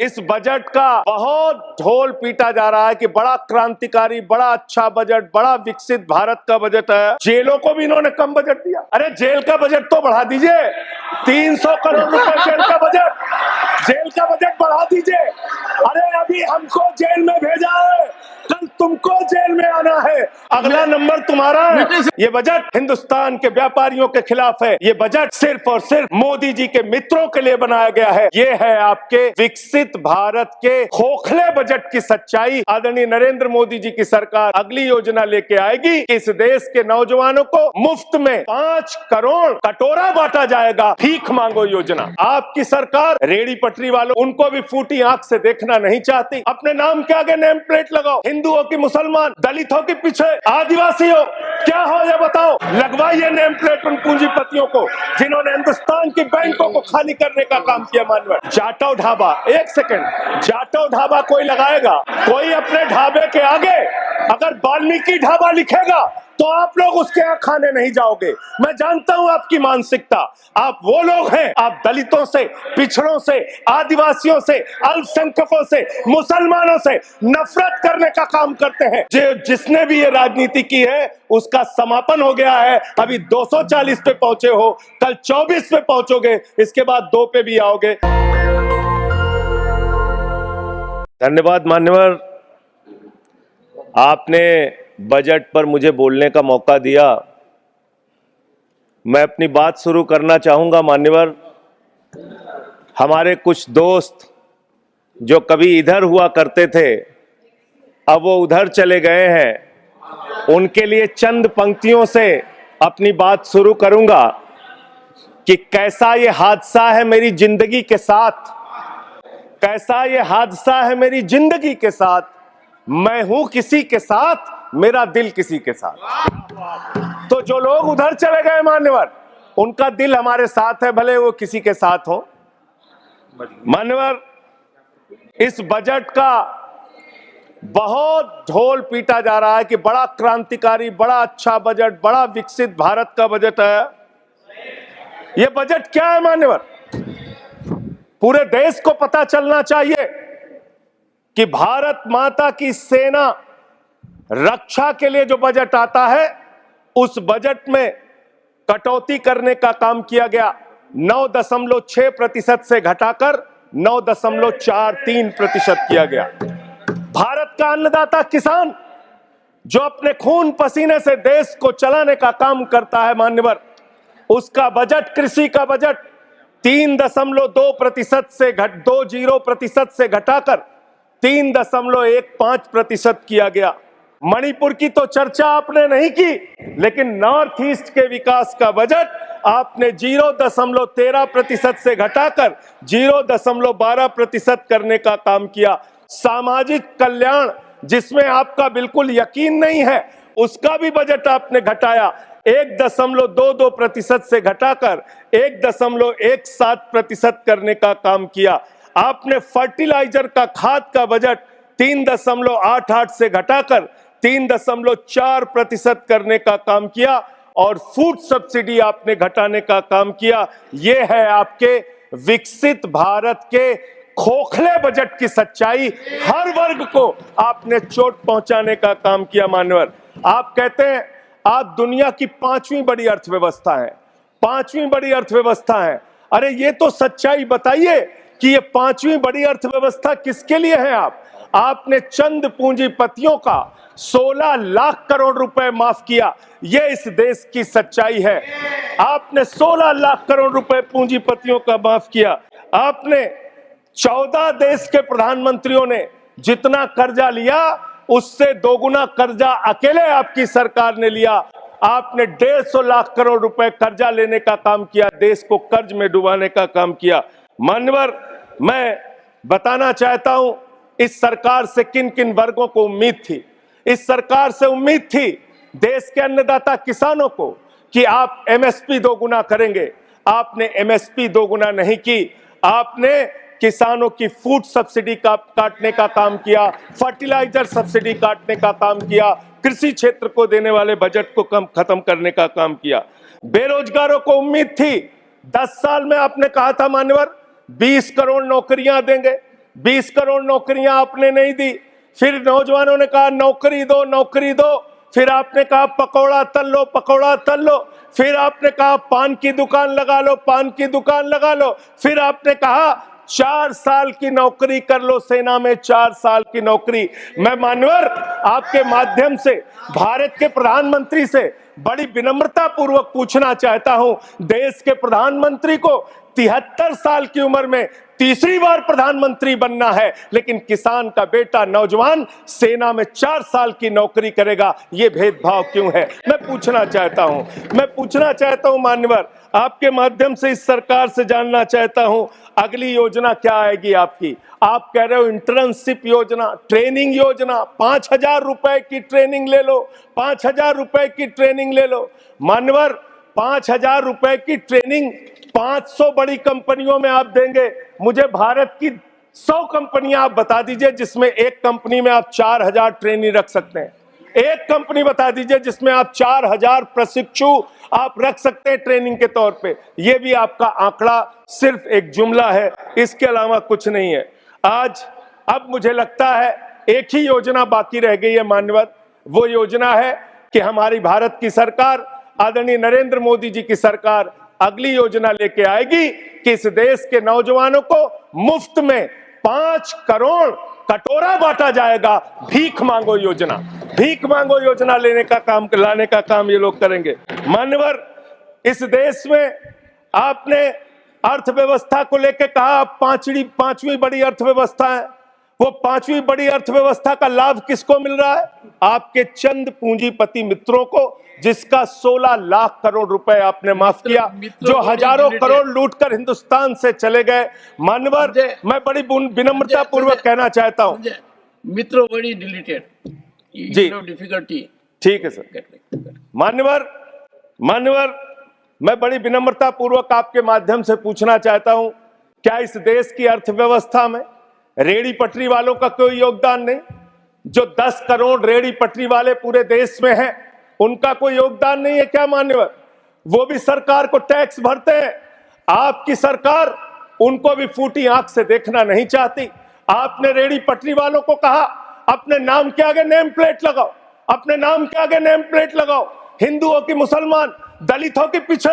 इस बजट का बहुत ढोल पीटा जा रहा है कि बड़ा क्रांतिकारी, बड़ा अच्छा बजट, बड़ा विकसित भारत का बजट है। जेलों को भी इन्होंने कम बजट दिया। अरे जेल का बजट तो बढ़ा दीजिए, 300 करोड़ रुपए जेल का बजट बढ़ा दीजिए। अरे अभी हमको जेल में भेजा है, कल तुमको जेल में आना है, अगला नंबर तुम्हारा है। ये बजट हिंदुस्तान के व्यापारियों के खिलाफ है। ये बजट सिर्फ और सिर्फ मोदी जी के मित्रों के लिए बनाया गया है। ये है आपके विकसित भारत के खोखले बजट की सच्चाई। आदरणीय नरेंद्र मोदी जी की सरकार अगली योजना लेके आएगी। इस देश के नौजवानों को मुफ्त में 5 करोड़ कटोरा बांटा जाएगा, भीख मांगो योजना। आपकी सरकार रेड़ी पटरी वालों, उनको भी फूटी आंख से देखना नहीं चाहती। अपने नाम के आगे नेम प्लेट लगाओ, हिंदुओं की, मुसलमान, दलितों के पीछे आदिवासी हो, क्या हो ये बताओ। लगवाइए नेम प्लेट उन पूंजीपतियों को जिन्होंने हिंदुस्तान की बैंकों को खाली करने का काम किया। मानवर जाटव ढाबा, एक सेकंड, जाटव ढाबा कोई लगाएगा? कोई अपने ढाबे के आगे अगर वाल्मीकि ढाबा लिखेगा तो आप लोग उसके यहाँ खाने नहीं जाओगे। मैं जानता हूं आपकी मानसिकता। आप वो लोग हैं, आप दलितों से, पिछड़ों से, आदिवासियों से, अल्पसंख्यकों से, मुसलमानों से नफरत करने का काम करते हैं। जिसने भी ये राजनीति की है उसका समापन हो गया है। अभी 240 पे पहुंचे हो, कल 24 पे पहुंचोगे, इसके बाद 2 पे भी आओगे। धन्यवाद मान्यवर, आपने बजट पर मुझे बोलने का मौका दिया। मैं अपनी बात शुरू करना चाहूंगा। मान्यवर, हमारे कुछ दोस्त जो कभी इधर हुआ करते थे, अब वो उधर चले गए हैं। उनके लिए चंद पंक्तियों से अपनी बात शुरू करूंगा कि कैसा ये हादसा है मेरी जिंदगी के साथ, कैसा ये हादसा है मेरी जिंदगी के साथ। मैं हूं किसी के साथ, मेरा दिल किसी के साथ। तो जो लोग उधर चले गए मान्यवर, उनका दिल हमारे साथ है, भले वो किसी के साथ हो। मान्यवर, इस बजट का बहुत ढोल पीटा जा रहा है कि बड़ा क्रांतिकारी, बड़ा अच्छा बजट, बड़ा विकसित भारत का बजट है। ये बजट क्या है मान्यवर? पूरे देश को पता चलना चाहिए कि भारत माता की सेना रक्षा के लिए जो बजट आता है, उस बजट में कटौती करने का काम किया गया। 9.6% से घटाकर 9.43% किया गया। भारत का अन्नदाता किसान जो अपने खून पसीने से देश को चलाने का काम करता है मान्यवर, उसका बजट, कृषि का बजट 3.2% से 20% से घटाकर 3.15% किया गया। मणिपुर की तो चर्चा आपने नहीं की, लेकिन नॉर्थ ईस्ट के विकास का बजट आपने 0.13% से घटाकर 0.12% करने का काम किया। सामाजिक कल्याण जिसमें आपका बिल्कुल यकीन नहीं है, उसका भी बजट आपने घटाया। 1.22% से घटाकर 1.17% करने का काम किया। आपने फर्टिलाइजर का, खाद का बजट 3.88 से घटाकर 3.4% करने का काम किया और फूड सब्सिडी आपने घटाने का काम किया। यह है आपके विकसित भारत के खोखले बजट की सच्चाई। हर वर्ग को आपने चोट पहुंचाने का काम किया। मान्यवर, आप कहते हैं आप दुनिया की 5वीं बड़ी अर्थव्यवस्था है, 5वीं बड़ी अर्थव्यवस्था है। अरे ये तो सच्चाई बताइए कि ये 5वीं बड़ी अर्थव्यवस्था किसके लिए है? आपने चंद पूंजीपतियों का 16 लाख करोड़ रुपए माफ किया। ये इस देश की सच्चाई है। आपने 16 लाख करोड़ रुपए पूंजीपतियों का माफ किया। आपने 14 देश के प्रधानमंत्रियों ने जितना कर्जा लिया, उससे दोगुना कर्जा अकेले आपकी सरकार ने लिया। आपने 150 लाख करोड़ रुपए कर्जा लेने का काम किया, देश को कर्ज में डुबाने का काम किया। मान्यवर, मैं बताना चाहता हूं इस सरकार से किन किन वर्गों को उम्मीद थी। इस सरकार से उम्मीद थी देश के अन्नदाता किसानों को कि आप एमएसपी दोगुना करेंगे। आपने एमएसपी दोगुना नहीं की, आपने किसानों की फूड सब्सिडी का काटने का काम किया, फर्टिलाइजर सब्सिडी काटने का काम किया, कृषि क्षेत्र को देने वाले बजट को खत्म करने का काम किया। बेरोजगारों को उम्मीद थी, 10 साल में आपने कहा था मान्यवर 20 करोड़ नौकरियां देंगे। 20 करोड़ नौकरियां आपने नहीं दी। फिर नौजवानों ने कहा नौकरी दो, नौकरी दो। फिर आपने कहा पकौड़ा तल लो, पकौड़ा तल लो। फिर आपने कहा पान की दुकान लगा लो, पान की दुकान लगा लो। फिर आपने कहा 4 साल की नौकरी कर लो सेना में, 4 साल की नौकरी। मैं मान्यवर आपके माध्यम से भारत के प्रधानमंत्री से बड़ी विनम्रता पूर्वक पूछना चाहता हूं, देश के प्रधानमंत्री को 73 साल की उम्र में तीसरी बार प्रधानमंत्री बनना है, लेकिन किसान का बेटा नौजवान सेना में 4 साल की नौकरी करेगा, ये भेदभाव क्यों है? मैं पूछना चाहता हूं मान्यवर, आपके माध्यम से इस सरकार से जानना चाहता हूं, अगली योजना क्या आएगी आपकी? आप कह रहे हो इंटर्नशिप योजना, ट्रेनिंग योजना, 5,000 रुपए की ट्रेनिंग ले लो, 5,000 रुपए की ट्रेनिंग ले लो। मान्यवर 5,000 रुपए की ट्रेनिंग 500 बड़ी कंपनियों में आप देंगे। मुझे भारत की 100 कंपनियां आप बता दीजिए जिसमें एक कंपनी में आप 4,000 ट्रेनी रख सकते हैं। एक कंपनी बता दीजिए जिसमें आप 4,000 प्रशिक्षु आप रख सकते हैं ट्रेनिंग के तौर पे। ये भी आपका आंकड़ा सिर्फ एक जुमला है, इसके अलावा कुछ नहीं है। अब मुझे लगता है एक ही योजना बाकी रह गई है मान्यवर, वो योजना है कि हमारी भारत की सरकार, आदरणीय नरेंद्र मोदी जी की सरकार अगली योजना लेके आएगी कि इस देश के नौजवानों को मुफ्त में 5 करोड़ कटोरा बांटा जाएगा। भीख मांगो योजना, भीख मांगो योजना लाने का काम ये लोग करेंगे। मान्यवर इस देश में आपने अर्थव्यवस्था को लेकर कहा पांचवी बड़ी अर्थव्यवस्था है। वो 5वीं बड़ी अर्थव्यवस्था का लाभ किसको मिल रहा है? आपके चंद पूंजीपति मित्रों को, जिसका 16 लाख करोड़ रुपए आपने माफ किया, जो हजारों करोड़ लूटकर हिंदुस्तान से चले गए। मान्यवर मैं बड़ी विनम्रता पूर्वक कहना चाहता हूं, मित्रों बड़ी डिलीटेड जी, डिफिकल्टी। ठीक है सर। मान्यवर मैं बड़ी विनम्रता पूर्वक आपके माध्यम से पूछना चाहता हूं, क्या इस देश की अर्थव्यवस्था में रेहड़ी पटरी वालों का कोई योगदान नहीं? जो 10 करोड़ रेहड़ी पटरी वाले पूरे देश में हैं, उनका कोई योगदान नहीं है क्या मान्यवर? वो भी सरकार को टैक्स भरते हैं। आपकी सरकार उनको भी फूटी आंख से देखना नहीं चाहती। आपने रेहड़ी पटरी वालों को कहा अपने नाम के आगे नेम प्लेट लगाओ, अपने नाम के आगे नेम प्लेट लगाओ। हिंदुओं की, मुसलमान, दलितों के पीछे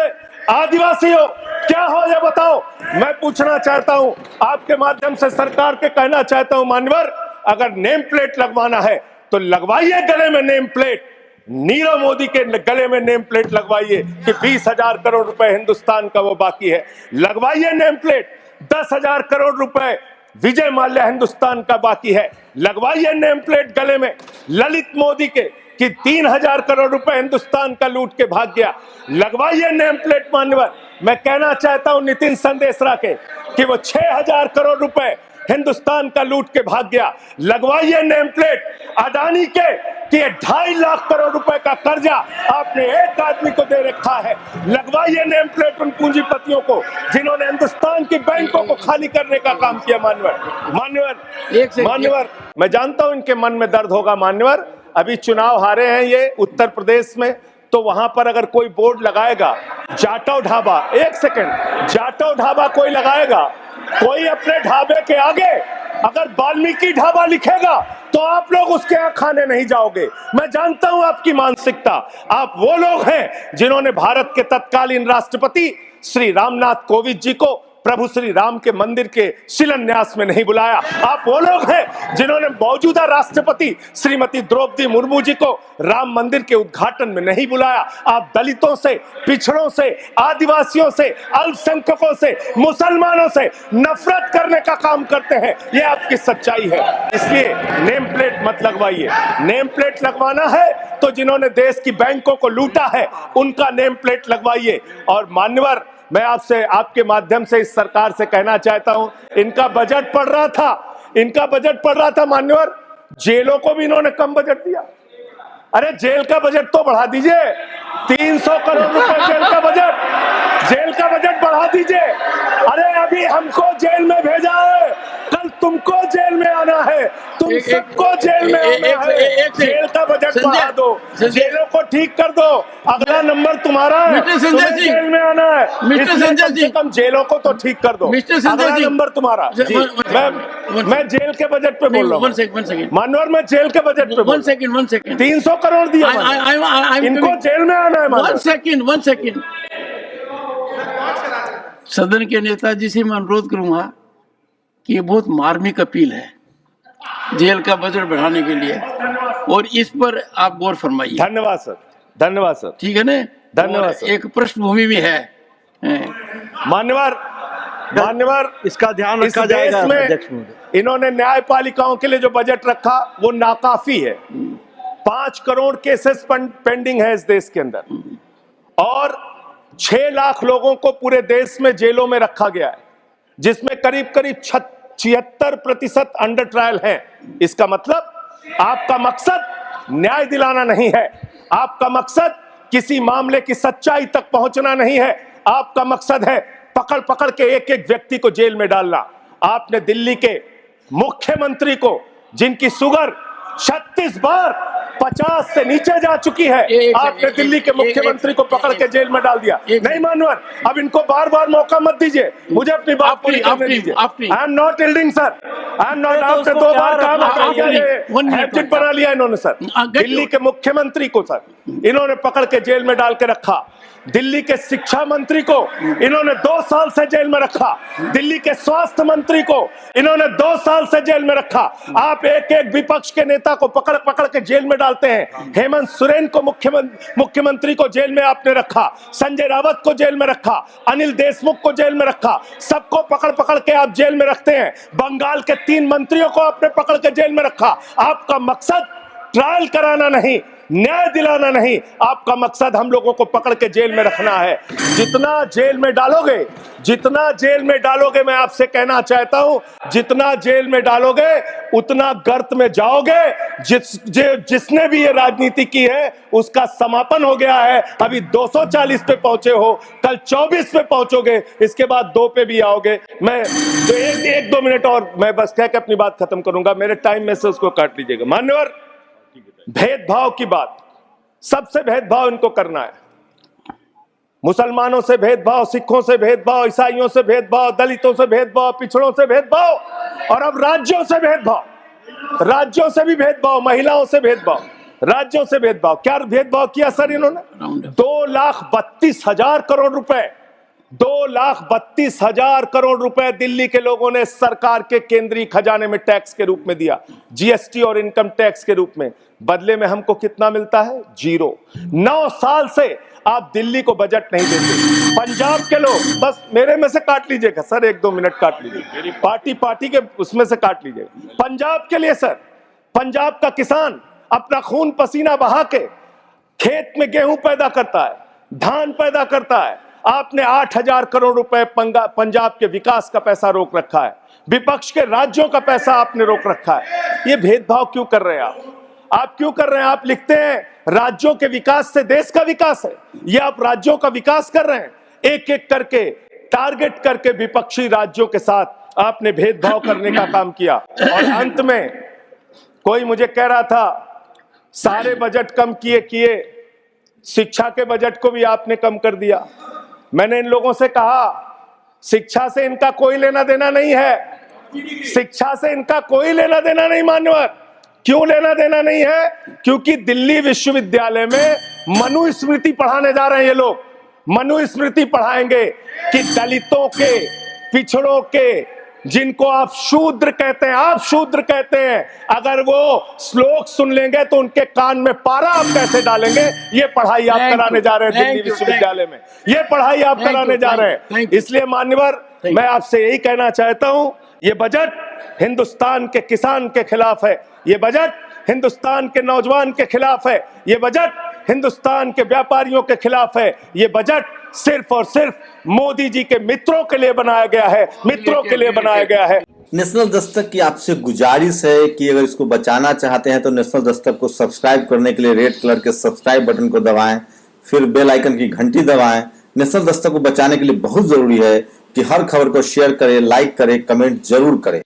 आदिवासी हो, क्या हो ये बताओ। मैं पूछना चाहता हूं आपके माध्यम से सरकार के कहना चाहता हूं मान्यवर, अगर नेम प्लेट लगवाना है तो लगवाइए गले में नेम प्लेट। नीरव मोदी के गले में नेम प्लेट लगवाइए कि 20,000 करोड़ रुपए हिंदुस्तान का वो बाकी है, लगवाइए नेम प्लेट। 10,000 करोड़ रुपए विजय माल्या हिंदुस्तान का बाकी है, लगवाइए नेम प्लेट गले में। ललित मोदी के कि 3,000 करोड़ रुपए हिंदुस्तान का लूट के भाग गया, लगवाइए नेम प्लेट मान्यवर। मैं कहना चाहता हूं नितिन संदेशरा के कि वो 6,000 करोड़ रुपए हिंदुस्तान का लूट के भाग गया, लगवाइए नेम प्लेट। अडानी के कि 2.5 लाख करोड़ रुपए का कर्जा आपने एक आदमी को दे रखा है, लगवाइए नेम प्लेट उन पूंजीपतियों को जिन्होंने हिंदुस्तान की बैंकों को खाली करने का काम किया। मान्यवर मैं जानता हूं इनके मन में दर्द होगा मान्यवर, अभी चुनाव हारे हैं ये उत्तर प्रदेश में, तो वहां पर अगर कोई बोर्ड लगाएगा जाटव ढाबा, एक सेकंड, जाटव ढाबा कोई लगाएगा, कोई अपने ढाबे के आगे अगर वाल्मीकि ढाबा लिखेगा तो आप लोग उसके यहाँ खाने नहीं जाओगे। मैं जानता हूं आपकी मानसिकता। आप वो लोग हैं जिन्होंने भारत के तत्कालीन राष्ट्रपति श्री रामनाथ कोविंद जी को प्रभु श्री राम के मंदिर के शिलान्यास में नहीं बुलाया। आप वो लोग हैं जिन्होंने मौजूदा राष्ट्रपति श्रीमती द्रौपदी मुर्मू जी को राम मंदिर के उद्घाटन में नहीं बुलाया। आप दलितों से, पिछड़ों से, आदिवासियों से, अल्पसंख्यकों से, मुसलमानों से नफरत करने का काम करते हैं, ये आपकी सच्चाई है। इसलिए नेम प्लेट मत लगवाइए। नेम प्लेट लगवाना है तो जिन्होंने देश की बैंकों को लूटा है उनका नेम प्लेट लगवाइए। और मान्यवर मैं आपसे, आपके माध्यम से इस सरकार से कहना चाहता हूं, इनका बजट पढ़ रहा था मान्यवर, जेलों को भी इन्होंने कम बजट दिया। अरे जेल का बजट तो बढ़ा दीजिए, 300 करोड़ रुपए जेल का बजट बढ़ा दीजिए। अरे अभी हमको जेल में भेजा है, कल तुमको जेल में आना है, तुम सबको जेल में आना है। जेल का बजट बढ़ा दो, जेलों को ठीक कर दो, अगला नंबर तुम्हारा है, तुम्हें जेल में आना है, इसलिए कम से कम जेलों को तो ठीक कर दो, अगला नंबर तुम्हारा। मैं जेल के बजट पे बोल रहा वन हूँ सेकंड मानवर, मैं जेल के बजट पे बोल रहा हूँ। 1 सेकंड 300 करोड़ दिया मानवर। इनको जेल में आना है मानवर। 1 सेकंड सदन के नेताजी से मैं अनुरोध करूंगा कि ये बहुत मार्मिक अपील है जेल का बजट बढ़ाने के लिए, और इस पर आप गौर फरमाइए। धन्यवाद सर, धन्यवाद सर। ठीक है ना? धन्यवाद और सर। एक पृष्ठभूमि भी है। मान्यवर इसका ध्यान इस रखा देश जाएगा में अध्यक्ष महोदय। इन्होंने न्यायपालिकाओं के लिए जो बजट रखा वो नाकाफी है। 5 करोड़ केसेस पेंडिंग है इस देश के अंदर, और 6 लाख लोगों को पूरे देश में जेलों में रखा गया है, जिसमें करीब करीब 76% अंडर ट्रायल हैं। इसका मतलब आपका मकसद न्याय दिलाना नहीं है, आपका मकसद किसी मामले की सच्चाई तक पहुंचना नहीं है, आपका मकसद है पकड़ पकड़ के एक एक व्यक्ति को जेल में डालना। आपने दिल्ली के मुख्यमंत्री को, जिनकी शुगर 36 बार 50 से नीचे जा चुकी है, आपने दिल्ली के मुख्यमंत्री को पकड़ के जेल में डाल दिया। नहीं मानवर, अब इनको बार बार मौका मत दीजिए, मुझे अपनी बात पूरी करने दीजिए। I am not yielding sir, I am not. आपने 2 बार कहा, हैबिट बना लिया इन्होंने सर। दिल्ली के मुख्यमंत्री को सर इन्होंने पकड़ के जेल में डाल के रखा। दिल्ली के शिक्षा मंत्री को इन्होंने 2 साल से जेल में रखा। दिल्ली के स्वास्थ्य मंत्री को इन्होंने 2 साल से जेल में रखा। आप एक एक विपक्ष के नेता को पकड़ पकड़ के जेल में डालते हैं। हेमंत सोरेन को मुख्यमंत्री को जेल में आपने रखा, संजय रावत को जेल में रखा, अनिल देशमुख को जेल में रखा, सबको पकड़ पकड़ के आप जेल में रखते हैं। बंगाल के 3 मंत्रियों को आपने पकड़ के जेल में रखा। आपका मकसद ट्रायल कराना नहीं, न्याय दिलाना नहीं, आपका मकसद हम लोगों को पकड़ के जेल में रखना है। जितना जेल में डालोगे, मैं आपसे कहना चाहता हूं, जितना जेल में डालोगे उतना गर्त में जाओगे। जिसने भी ये राजनीति की है उसका समापन हो गया है। अभी 240 पे पहुंचे हो, कल 24 पे पहुंचोगे, इसके बाद 2 पे भी आओगे। मैं तो 1-2 मिनट और मैं बस कह के अपनी बात खत्म करूंगा, मेरे टाइम में से उसको काट लीजिएगा। मान्यवर, भेदभाव की बात, सबसे भेदभाव इनको करना है। मुसलमानों से भेदभाव, सिखों से भेदभाव, ईसाइयों से भेदभाव, दलितों से भेदभाव, पिछड़ों से भेदभाव, और अब राज्यों से भेदभाव, राज्यों से भी भेदभाव, महिलाओं से भेदभाव, राज्यों से भेदभाव। क्या भेदभाव किया सर इन्होंने? 2,32,000 करोड़ रुपए, 2,32,000 करोड़ रुपए दिल्ली के लोगों ने सरकार के केंद्रीय खजाने में टैक्स के रूप में दिया, जीएसटी और इनकम टैक्स के रूप में। बदले में हमको कितना मिलता है? 0। 9 साल से आप दिल्ली को बजट नहीं देते। पंजाब के लोग, बस मेरे में से काट लीजिएगा सर, 1-2 मिनट काट लीजिए, पार्टी के उसमें से काट लीजिएगा। पंजाब के लिए सर, पंजाब का किसान अपना खून पसीना बहा के खेत में गेहूं पैदा करता है, धान पैदा करता है। आपने 8,000 करोड़ रुपए पंजाब के विकास का पैसा रोक रखा है, विपक्ष के राज्यों का पैसा आपने रोक रखा है। ये भेदभाव क्यों कर रहे हैं आप क्यों कर रहे हैं? आप लिखते हैं राज्यों के विकास से देश का विकास है, ये आप राज्यों का विकास कर रहे हैं। एक एक करके टारगेट करके विपक्षी राज्यों के साथ आपने भेदभाव करने का काम किया। और अंत में कोई मुझे कह रहा था सारे बजट कम किए, शिक्षा के बजट को भी आपने कम कर दिया। मैंने इन लोगों से कहा शिक्षा से इनका कोई लेना देना नहीं है, शिक्षा से इनका कोई लेना देना नहीं। मान्यवर, क्यों लेना देना नहीं है? क्योंकि दिल्ली विश्वविद्यालय में मनुस्मृति पढ़ाने जा रहे हैं ये लोग। मनुस्मृति पढ़ाएंगे कि दलितों के, पिछड़ों के, जिनको आप शूद्र कहते हैं, अगर वो श्लोक सुन लेंगे तो उनके कान में पारा आप कैसे डालेंगे? ये पढ़ाई आप कराने जा रहे हैं दिल्ली विश्वविद्यालय में, ये पढ़ाई आप कराने जा रहे हैं। इसलिए मान्यवर, मैं आपसे यही कहना चाहता हूं, ये बजट हिंदुस्तान के किसान के खिलाफ है, ये बजट हिंदुस्तान के नौजवान के खिलाफ है, ये बजट हिंदुस्तान के व्यापारियों के खिलाफ है। ये बजट सिर्फ और सिर्फ मोदी जी के मित्रों के लिए बनाया गया है, मित्रों के लिए बनाया गया है। नेशनल दस्तक की आपसे गुजारिश है कि अगर इसको बचाना चाहते हैं तो नेशनल दस्तक को सब्सक्राइब करने के लिए रेड कलर के सब्सक्राइब बटन को दबाएं, फिर बेल आइकन की घंटी दबाएं। नेशनल दस्तक को बचाने के लिए बहुत जरूरी है कि हर खबर को शेयर करें, लाइक करें, कमेंट जरूर करें।